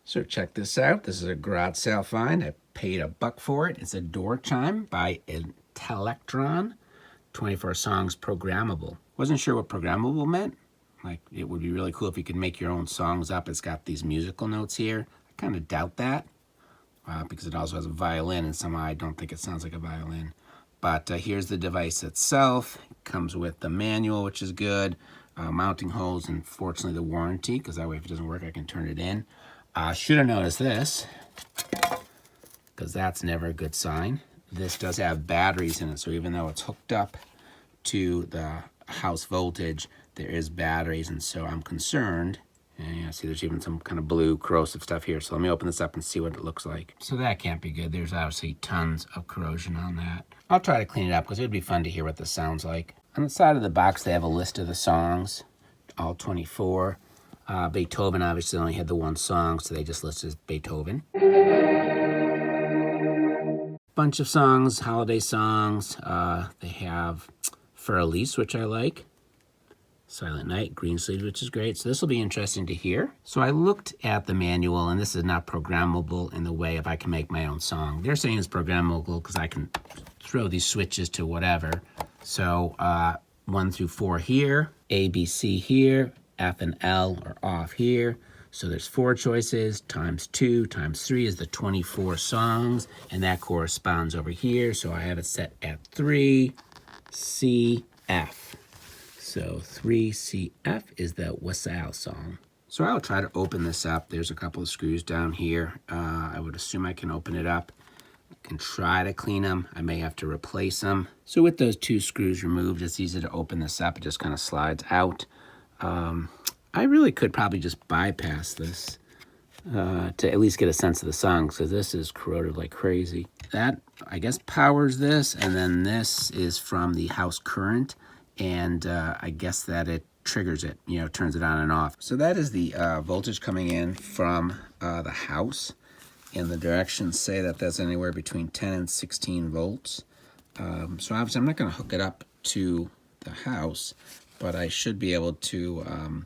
So check this out. This is a garage sale find. I paid $1 for it. It's a door chime by Intelectron. 24 songs programmable. Wasn't sure what programmable meant. Like, it would be really cool if you could make your own songs up. It's got these musical notes here. I kind of doubt that because it also has a violin, and somehow I don't think it sounds like a violin. But here's the device itself. It comes with the manual, which is good. Mounting holes, and fortunately the warranty, because that way if it doesn't work, I can turn it in. Should have noticed this, because that's never a good sign. This does have batteries in it, so even though it's hooked up to the house voltage, there is batteries, and so I'm concerned. And yeah, see, there's even some kind of blue corrosive stuff here. So let me open this up and see what it looks like. So that can't be good. There's obviously tons of corrosion on that. I'll try to clean it up because it would be fun to hear what this sounds like. On the side of the box, they have a list of the songs, all 24. Beethoven obviously only had the one song, so they just listed Beethoven. Bunch of songs, holiday songs. They have For Elise, which I like. Silent Night, Green Sleeves, which is great. So this will be interesting to hear. So I looked at the manual, and this is not programmable in the way if I can make my own song. They're saying it's programmable because I can throw these switches to whatever. So 1 through 4 here, A, B, C here, F and L are off here. So there's 4 choices, times 2, times 3 is the 24 songs, and that corresponds over here. So I have it set at 3, C, F. So 3CF is the wassail song. So I'll try to open this up. There's a couple of screws down here. I would assume I can open it up. I can try to clean them. I may have to replace them. So with those 2 screws removed, it's easy to open this up. It just kind of slides out. I really could probably just bypass this to at least get a sense of the song, because this is corroded like crazy. That, I guess, powers this, and then this is from the house current. And I guess that it triggers it, turns it on and off. So that is the voltage coming in from the house. And the directions say that that's anywhere between 10 and 16 volts. So obviously I'm not going to hook it up to the house, but I should be able to,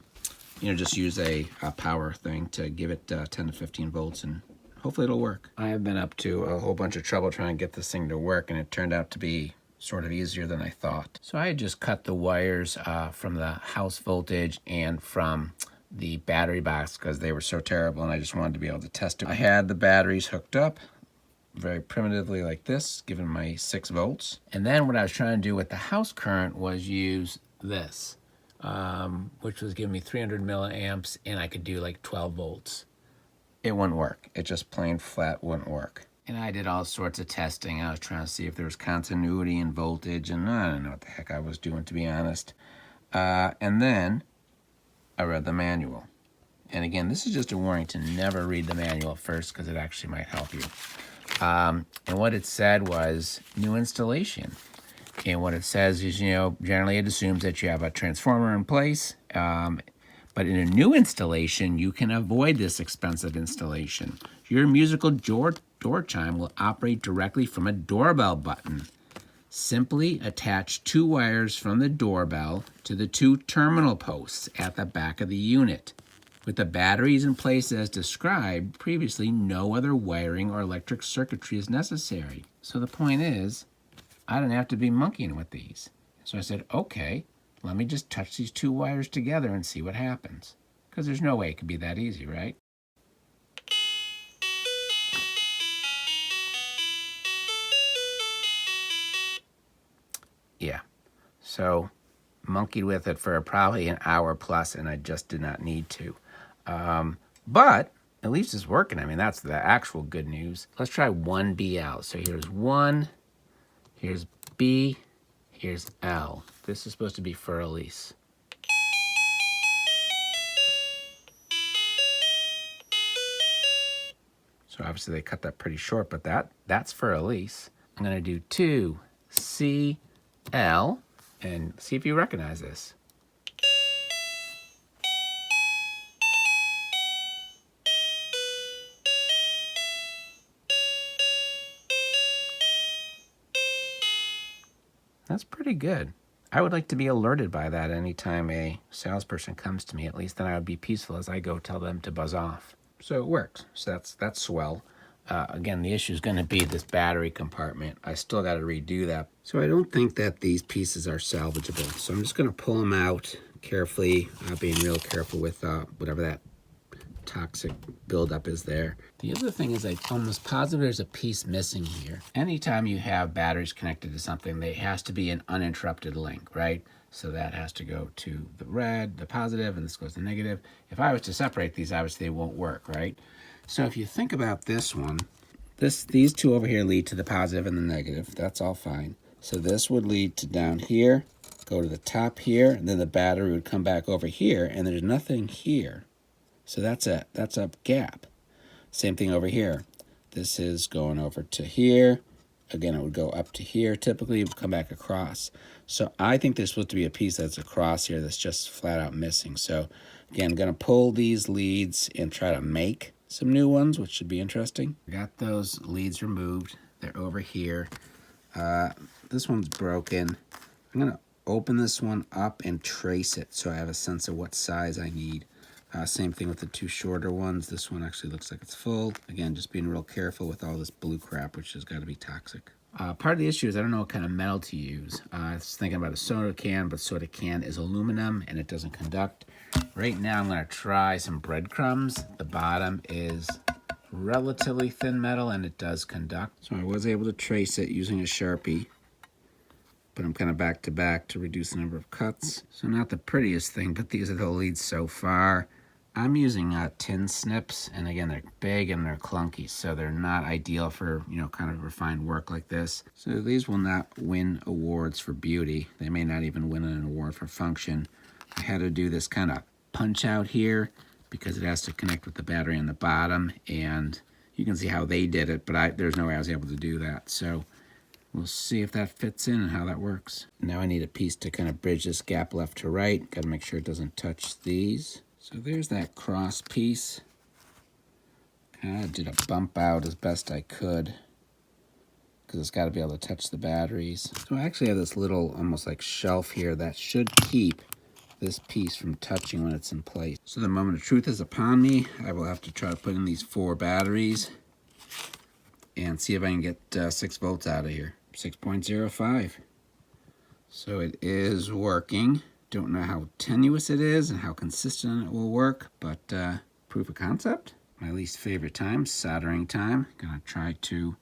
just use a power thing to give it 10 to 15 volts, and hopefully it'll work. I have been up to a whole bunch of trouble trying to get this thing to work, and it turned out to be sort of easier than I thought. So I had just cut the wires from the house voltage and from the battery box because they were so terrible, and I just wanted to be able to test it. I had the batteries hooked up very primitively like this, given my 6 volts. And then what I was trying to do with the house current was use this, which was giving me 300 milliamps, and I could do like 12 volts. It wouldn't work. It just plain flat wouldn't work. And I did all sorts of testing. I was trying to see if there was continuity in voltage, and I don't know what the heck I was doing, to be honest. And then I read the manual. And again, this is just a warning to never read the manual first, because it actually might help you. And what it said was new installation. And what it says is, generally it assumes that you have a transformer in place. But in a new installation, you can avoid this expensive installation. Your musical door chime will operate directly from a doorbell button. Simply attach 2 wires from the doorbell to the 2 terminal posts at the back of the unit. With the batteries in place as described previously, no other wiring or electric circuitry is necessary. So the point is, I don't have to be monkeying with these. So I said, okay, let me just touch these 2 wires together and see what happens. Because there's no way it could be that easy, right? Yeah, so monkeyed with it for probably an hour plus, and I just did not need to. But at least it's working. I mean, that's the actual good news. Let's try 1B out. So here's 1, here's B, here's L. This is supposed to be for Elise. So obviously they cut that pretty short, but that's for Elise. I'm gonna do 2, C, L, and see if you recognize this. That's pretty good. I would like to be alerted by that anytime a salesperson comes to me. At least then I would be peaceful as I go tell them to buzz off. So it works. So that's swell. Again, the issue is going to be this battery compartment. I still got to redo that. So I don't think that these pieces are salvageable. So I'm just going to pull them out carefully, being real careful with whatever that toxic buildup is there. The other thing is I'm almost positive there's a piece missing here. Anytime you have batteries connected to something, there has to be an uninterrupted link, right? So that has to go to the red, the positive, and this goes to negative. If I was to separate these, obviously they won't work, right? So if you think about this one, these two over here lead to the positive and the negative. That's all fine. So this would lead to down here, go to the top here, and then the battery would come back over here, and there's nothing here. So that's a gap. Same thing over here. This is going over to here. Again, it would go up to here. Typically, it would come back across. So I think there's supposed to be a piece that's across here that's just flat out missing. So again, I'm going to pull these leads and try to make some new ones, which should be interesting. I got those leads removed. They're over here. This one's broken. I'm going to open this one up and trace it so I have a sense of what size I need. Same thing with the two shorter ones. This one actually looks like it's full. Again, just being real careful with all this blue crap, which has got to be toxic. Part of the issue is I don't know what kind of metal to use. I was thinking about a soda can, but soda can is aluminum and it doesn't conduct. Right now I'm going to try some breadcrumbs. The bottom is relatively thin metal and it does conduct. So I was able to trace it using a Sharpie, but I'm kind of back to back to reduce the number of cuts. So not the prettiest thing, but these are the leads so far. I'm using tin snips, and again, they're big and they're clunky, so they're not ideal for, kind of refined work like this. So these will not win awards for beauty. They may not even win an award for function. I had to do this kind of punch out here because it has to connect with the battery on the bottom, and you can see how they did it, but there's no way I was able to do that. So we'll see if that fits in and how that works. Now I need a piece to kind of bridge this gap left to right. Got to make sure it doesn't touch these. So there's that cross piece. Kind of did a bump out as best I could because it's got to be able to touch the batteries. So I actually have this little almost like shelf here that should keep this piece from touching when it's in place. So the moment of truth is upon me. I will have to try to put in these 4 batteries and see if I can get 6 volts out of here. 6.05. So it is working. Don't know how tenuous it is and how consistent it will work, but proof of concept. My least favorite time, soldering time. Gonna try to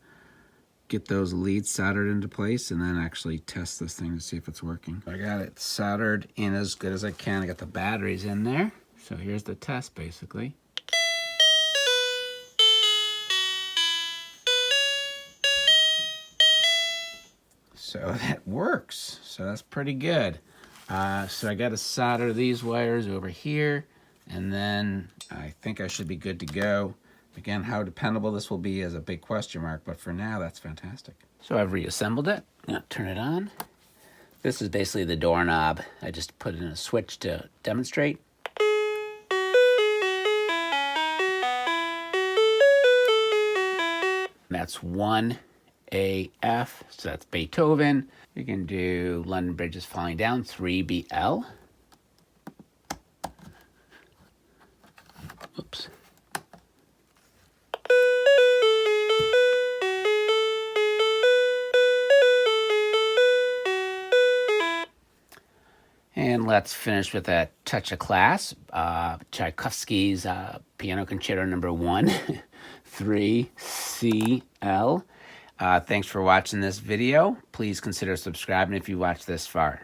get those leads soldered into place and then actually test this thing to see if it's working. I got it soldered in as good as I can. I got the batteries in there. So here's the test basically. So that works. So that's pretty good. So I got to solder these wires over here, and then I think I should be good to go. Again, how dependable this will be is a big question mark, but for now, that's fantastic. So I've reassembled it. I'm going to turn it on. This is basically the doorknob. I just put in a switch to demonstrate. That's 1 AF, so that's Beethoven. You can do London Bridge is Falling Down, 3BL. Oops. And let's finish with a touch of class. Tchaikovsky's Piano Concerto No. 1, 3CL. Thanks for watching this video. Please consider subscribing if you watched this far.